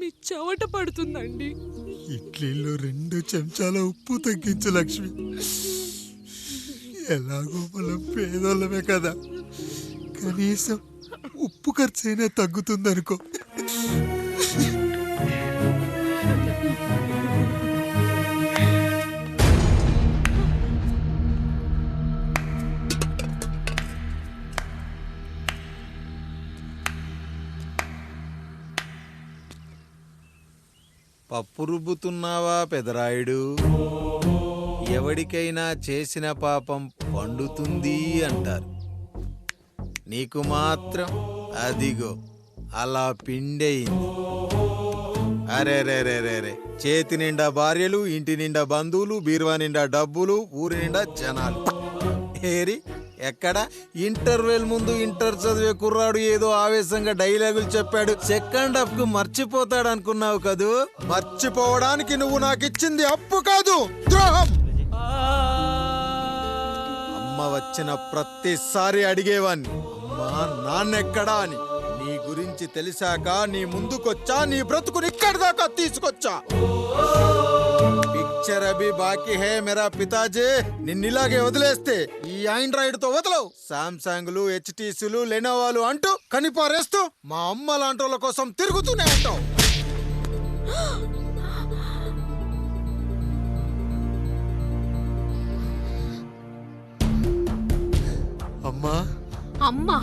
మీ చెవట పడుతుందండి. ఇడ్లీలో 2 చెంచాల ఉప్పు తగ్గించు లక్ష్మి. ఎలాగో మనం పేదోళ్ళమే కదా, కనీసం ఉప్పు ఖర్చైనా తగ్గుతుందనుకో. పప్పు రుబ్బుతున్నావా పెదరాయుడు? ఎవడికైనా చేసిన పాపం పండుతుంది అంటారు, నీకు మాత్రం అదిగో అలా పిండయింది. అరే రే రే రే రే, చేతి నిండా భార్యలు, ఇంటి నిండా బంధువులు, బీరువా నిండా డబ్బులు, ఊరి నిండా జనాలు. ఏరి ఎక్కడ? ఇంటర్వెల్ ముందు ఇంటర్ చదివే కుర్రాడు ఏదో ఆవేశంగా డైలాగులు చెప్పాడు, సెకండ్ హాఫ్ కు మర్చిపోతాడు అనుకున్నావు కదూ? మర్చిపోవడానికి నువ్వు నాకు ఇచ్చింది అప్పు కాదు, ద్రోహం. అమ్మ వచ్చిన ప్రతిసారి అడిగేవాణ్ణి, అమ్మా నాన్నెక్కడా అని. నీ గురించి తెలిసాక నీ ముందుకొచ్చా, నీ బ్రతుకుని ఇక్కడి దాకా తీసుకొచ్చా. పిక్చర్ అభి బాకీ హే మేరా పితాజీ. నిన్నిలాగే వదిలేస్తే ఈ ఆండ్రాయిడ్ తో వదలవు. సామ్సంగ్లు, హెచ్టీసీలు, లెనోవాలు అంటూ కనిపారేస్తూ మా అమ్మ లాంటి వాళ్ళ కోసం తిరుగుతూనే ఉంటావు. అమ్మా అమ్మా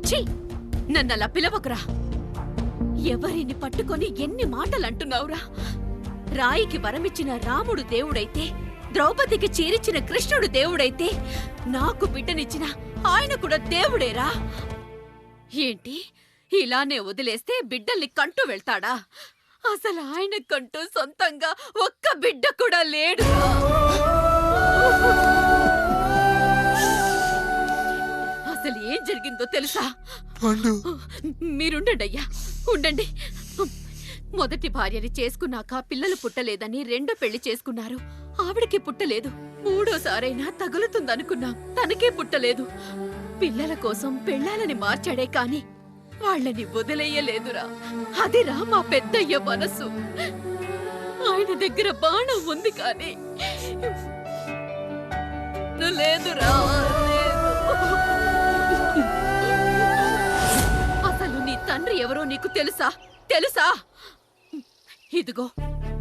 ఛీ, నన్నలా పిలవకురా. ఎవరిని పట్టుకొని ఎన్ని మాటలు అంటున్నావురా? రాయికి వరమిచ్చిన రాముడు దేవుడైతే, ద్రౌపదికి చీరిచ్చిన కృష్ణుడు దేవుడైతే, నాకు బిడ్డనిచ్చిన ఆయన కూడా దేవుడేరా. ఏంటి ఇలానే వదిలేస్తే బిడ్డల్ని కంటూ వెళ్తాడా? అసలు ఆయన కంటూ సొంతంగా ఒక్క బిడ్డ కూడా లేడు. అసలు ఏం జరిగిందో తెలుసా? మీరుండండి అయ్యా, ఉండండి. మొదటి భార్యని చేసుకున్నాక పిల్లలు పుట్టలేదని రెండో పెళ్లి చేసుకున్నారు. ఆవిడకి పుట్టలేదు. మూడోసారైనా తగులుతుందనుకున్నా, తనకే పుట్టలేదు. పిల్లల కోసం పెళ్ళాలని మార్చాడే కాని వాళ్ళని వదిలేయలేదురా. అదిరా మా పెద్దయ్య మనసు. ఆయన దగ్గర బాణం ఉంది కానీ లేదురా, అసలు నీ తండ్రి ఎవరో నీకు తెలుసా? తెలుసా? ఇదిగో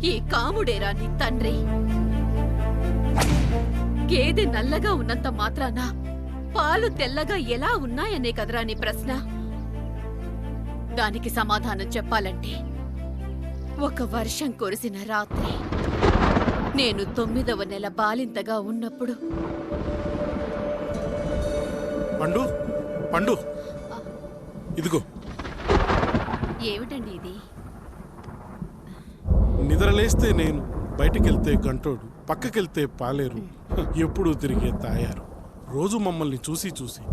ఈ కాముడేరా నీ తండ్రి. గేదె నల్లగా ఉన్నంత మాత్రాన పాలు తెల్లగా ఎలా ఉన్నాయనే కదరా నీ ప్రశ్న. దానికి సమాధానం చెప్పాలంటే, ఒక వర్షం కురిసిన రాత్రి నేను 9వ నెల బాలింతగా ఉన్నప్పుడు. పండు పండు, ఇదిగో. ఏమిటండి ఇది? నిద్రలేస్తే నేను, బయటికెళ్తే గంటోడు, పక్కకెళ్తే పాలేరు, ఎప్పుడూ తిరిగే తాయారు. రోజు మమ్మల్ని చూసి చూసి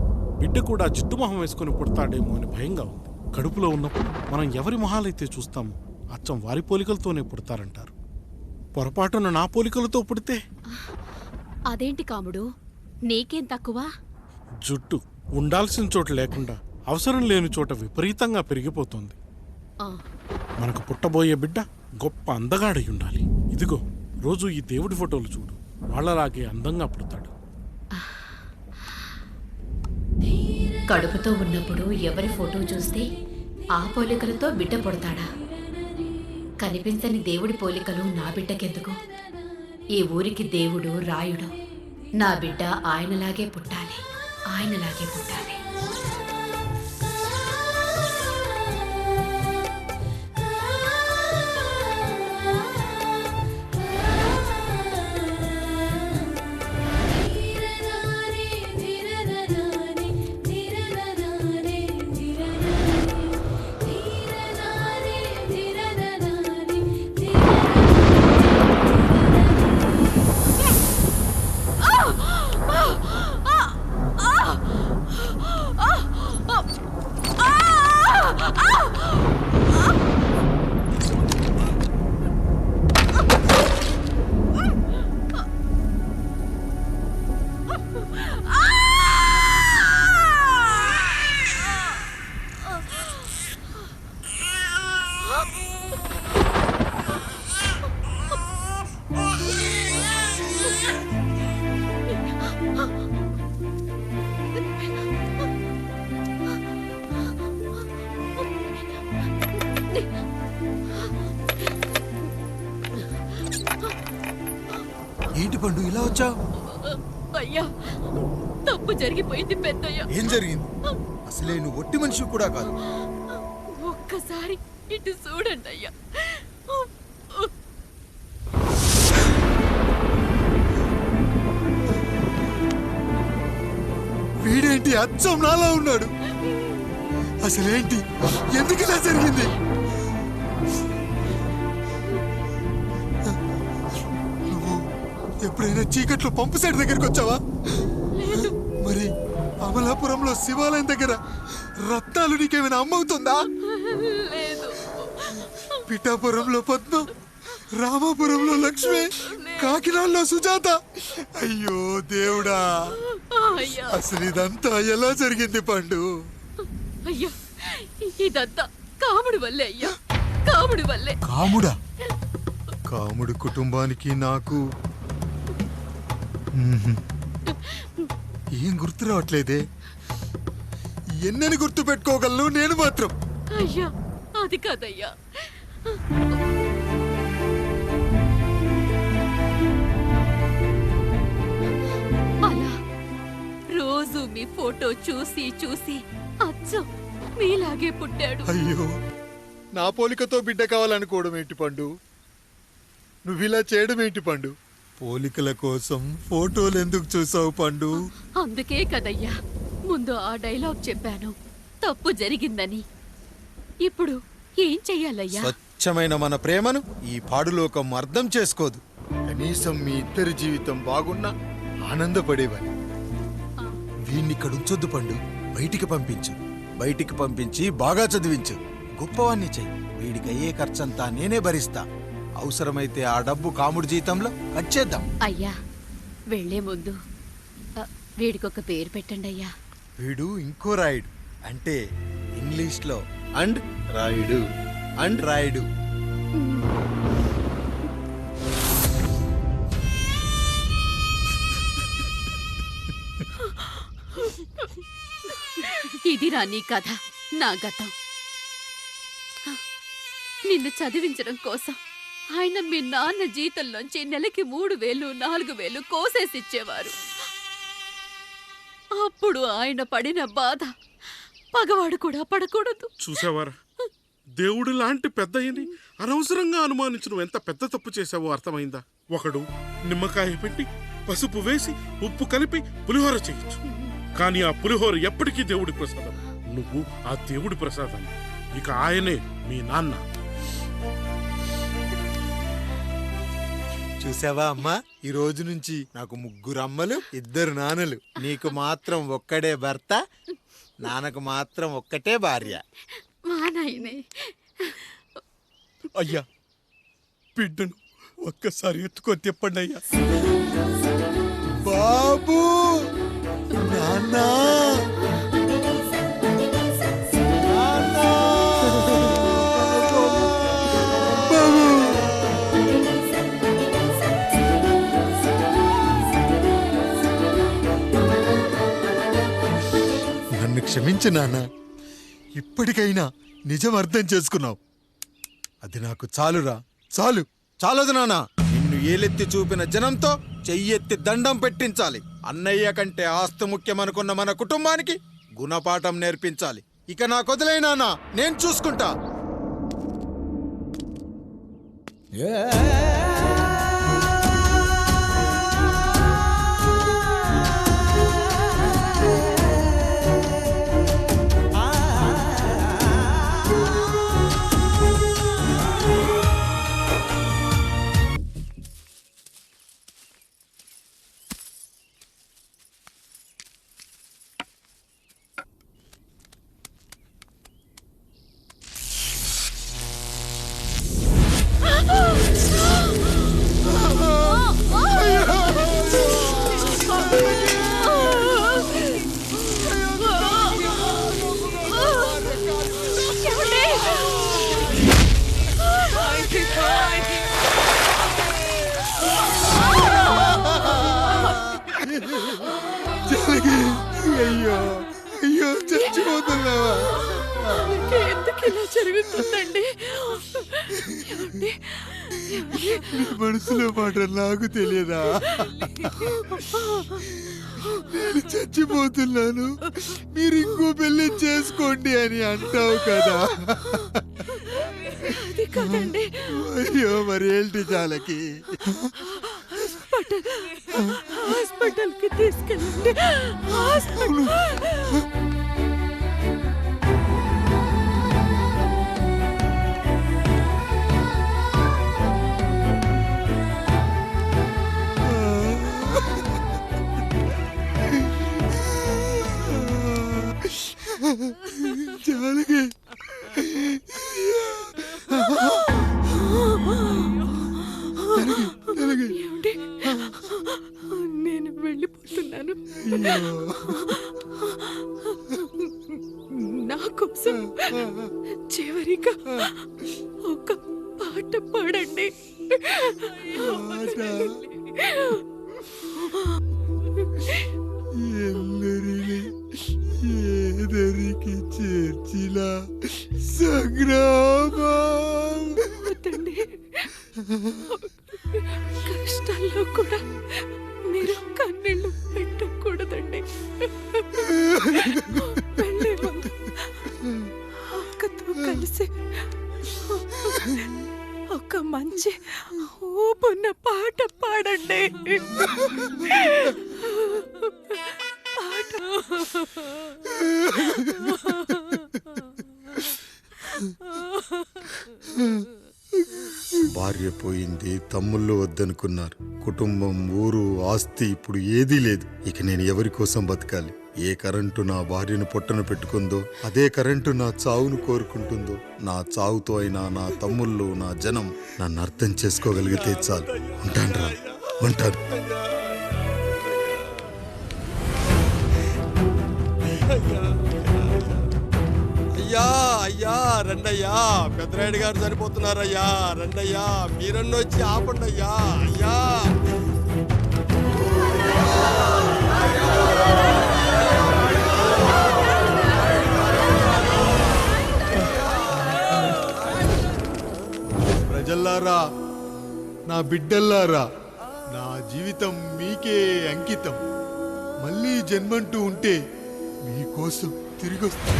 బిడ్డ కూడా జిడ్డు మొహం వేసుకుని పుడతాడేమో అని భయంగా ఉంది. కడుపులో ఉన్నప్పుడు మనం ఎవరి మొహాలైతే చూస్తామో అచ్చం వారి పోలికలతోనే పుడతారంటారు. పొరపాటున నా పోలికలతో పుడితే? అదేంటి కాముడు, నీకేం తక్కువ? జుట్టు ఉండాల్సిన చోట లేకుండా అవసరం లేని చోట విపరీతంగా పెరిగిపోతుంది. మనకు పుట్టబోయే బిడ్డ గొప్ప అందగాడై ఉండాలి. ఇదిగో రోజు ఈ దేవుడి ఫోటోలు చూడు, వాళ్ళలాగే అందంగా పుడతాడు. కడుపుతో ఉన్నప్పుడు ఎవరి ఫోటో చూస్తే ఆ పోలికలతో బిడ్డ పుడతాడా? కనిపించని దేవుడి పోలికలు నా బిడ్డకెందుకు? ఈ ఊరికి దేవుడు రాయుడు. నా బిడ్డ ఆయనలాగే పుట్టాలి, ఆయనలాగే పుట్టాలి. ఏంటి పండు ఇలా వచ్చావు? అయ్యా, తప్పు జరిగిపోయింది పెద్దయ్య. ఏం జరిగింది? అసలే నువ్వు ఒట్టి మనిషి కూడా కాదు. ఒక్కసారి ఇటు చూడండి అయ్యా. వీడేంటి అచ్చం నాలా ఉన్నాడు? అసలేంటి, ఎందుకు ఇలా జరిగింది? నువ్వు ఎప్పుడైనా చీకట్లో పంపు సైడ్ దగ్గరికి వచ్చావా? మరి అమలాపురంలో శివాలయం దగ్గర రత్నాలు నీకేమైనా అమ్మవుతుందా? లేదు. పిఠాపురంలో పద్మ, రామాపురంలో లక్ష్మి, కాకినాడలో సుజాత. అయ్యో దేవుడా, అయ్యా, అసలు ఇదంతా ఎలా జరిగింది పండు? అయ్యా, ఇదంతా కాముడి వల్లే అయ్యా, కాముడి వల్లే. కాముడా? కాముడి కుటుంబానికి నాకు ఏం గుర్తు రావట్లేదే. ఎన్నని గుర్తు పెట్టుకోగలను నేను మాత్రం. అయ్యా, అది కాదయ్యా. అలా రోజు మీ ఫోటో చూసి చూసి అచ్చం మీలాగే పుట్టాడు. అయ్యో, నా పోలికతో బిడ్డ కావాలనుకోవడం ఏంటి పండు? నువ్విలా చేయడం ఏంటి పండు? పోలికల కోసం ఫోటోలు ఎందుకు చూసావు పండు? అందుకే కదయ్యా ముందు ఆ డైలాగ్ చెప్పాను, తప్పు జరిగిందని. ఇప్పుడు ఏం చెయ్యాలయ్యా? స్వచ్ఛమైన మన ప్రేమను ఈ పాడులోకం అర్థం చేసుకోదు. కనీసం మీ ఇద్దరి జీవితం బాగున్నా ఆనందపడేవాని. వీణ్ణి ఇక్కడ ఉంచొద్దు పండు, బయటికి పంపించు. బయటికి పంపించి బాగా చదివించు, గొప్పవాణ్ణి చెయ్యి. వీడికి అయ్యే ఖర్చంతా నేనే భరిస్తా. అవసరమైతే ఆ డబ్బు కాముడి జీతంలో కట్ చేద్దాం. అయ్యా, వెళ్లే ముందు వీడికొక పేరు పెట్టండి అయ్యా. వీడు ఇంకో రాయుడు, అంటే ఇంగ్లీష్లో అండ్ రాయుడు, అండ్ రాయుడు. ఇదిరా నీ కథ, నా గతం. నిన్ను చదివించడం కోసం ఆయన మీ నాన్న జీతంలోంచి నెలకి 3,000, 4,000 కోసేసిచ్చేవారు. అప్పుడు ఆయన పడిన బాధ పగవాడు కూడా పడకూడదు. చూసావారా, దేవుడు లాంటి పెద్దయ్యని అనవసరంగా అనుమానించు ఎంత పెద్ద తప్పు చేసావో అర్థమైందా? ఒకడు నిమ్మకాయ పెట్టి పసుపు వేసి ఉప్పు కలిపి పులిహోర చేయొచ్చు, కానీ ఆ పులిహోర ఎప్పటికీ దేవుడి ప్రసాదం. నువ్వు ఆ దేవుడి ప్రసాదం. ఇక ఆయనే మీ నాన్న. చూసావా అమ్మా, ఈ రోజు నుంచి నాకు 3 అమ్మలు, 2 నాన్నలు. నీకు మాత్రం ఒక్కడే భర్త, నాన్నకు మాత్రం ఒక్కటే భార్య. మా నాయనే. అయ్యా, బిడ్డను ఒక్కసారి ఎత్తుకొని తిప్పండి అయ్యా. బాబు, నాన్నా, నన్ను క్షమించు నాన్న. ఇప్పటికైనా నిజం అర్థం చేసుకున్నావు. అది నాకు చాలురా, చాలు. చాలదు నాన్న, నిన్ను ఏలెత్తి చూపిన జనంతో చెయ్యెత్తి దండం పెట్టించాలి. అన్నయ్య కంటే ఆస్తి ముఖ్యమనుకున్న మన కుటుంబానికి గుణపాఠం నేర్పించాలి. ఇక నాకు వదిలేయ్ నాన్న, నేను చూసుకుంటా. అయ్యో అయ్యో, చచ్చిపోతున్నావా? ఎందుకు ఇలా జరుగుతుందండి? ఏమండి? నీ మనసులో మాట నాకు తెలియదా? నేను చచ్చిపోతున్నాను, మీరు ఇంకో పెళ్లి చేసుకోండి అని అంటావు కదా. అది కాదండి. అయ్యో మరి ఏంటి జానకి? హాస్పిటల్కి తీసుకెళ్ళండి. హాస్పిటల్. జానకి ఏమండి? నేను వెళ్ళిపోతున్నాను. నా కోసం చివరిగా ఒక పాట పాడండి. ఎల్లరిని ఏదరికి చేర్చిన సంగ్రామం. వద్దండి. కష్టాల్లో కూడా మీరు కన్నీళ్ళు పెట్టకూడదండి. వెళ్ళే ముందు అక్కతో కలిసి ఒక మంచి ఊపున్న పాట పాడండి. పాట. భార్య పోయింది, తమ్ముళ్ళు వద్దనుకున్నారు, కుటుంబం, ఊరు, ఆస్తి ఇప్పుడు ఏదీ లేదు. ఇక నేను ఎవరి కోసం బతకాలి? ఏ కరెంటు నా భార్యను పొట్టన పెట్టుకుందో అదే కరెంటు నా చావును కోరుకుంటుందో. నా చావుతో అయినా నా తమ్ముళ్ళు, నా జనం నన్ను అర్థం చేసుకోగలిగితే చాలు. ఉంటాను రా, ఉంటాను. అయ్యా అయ్యా రండయ్యా, పెద్దరాయుడు గారు చనిపోతున్నారయ్యా, రండయ్యా, మీరన్న వచ్చి ఆపండి అయ్యా. అయ్యా ప్రజల్లారా, నా బిడ్డల్లారా, నా జీవితం మీకే అంకితం. మళ్ళీ జన్మంటూ ఉంటే మీకోసం తిరిగొస్తాను.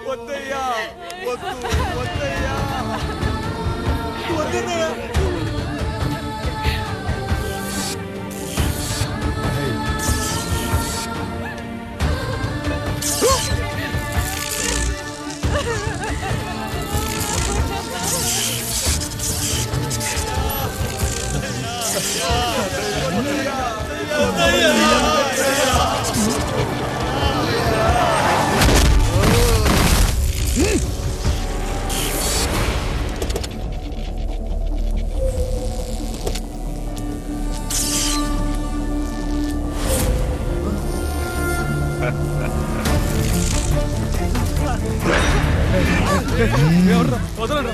వద్దయ్యా, వద్దు, వద్దయ్యా, వద్దయ్యా. వదలండి.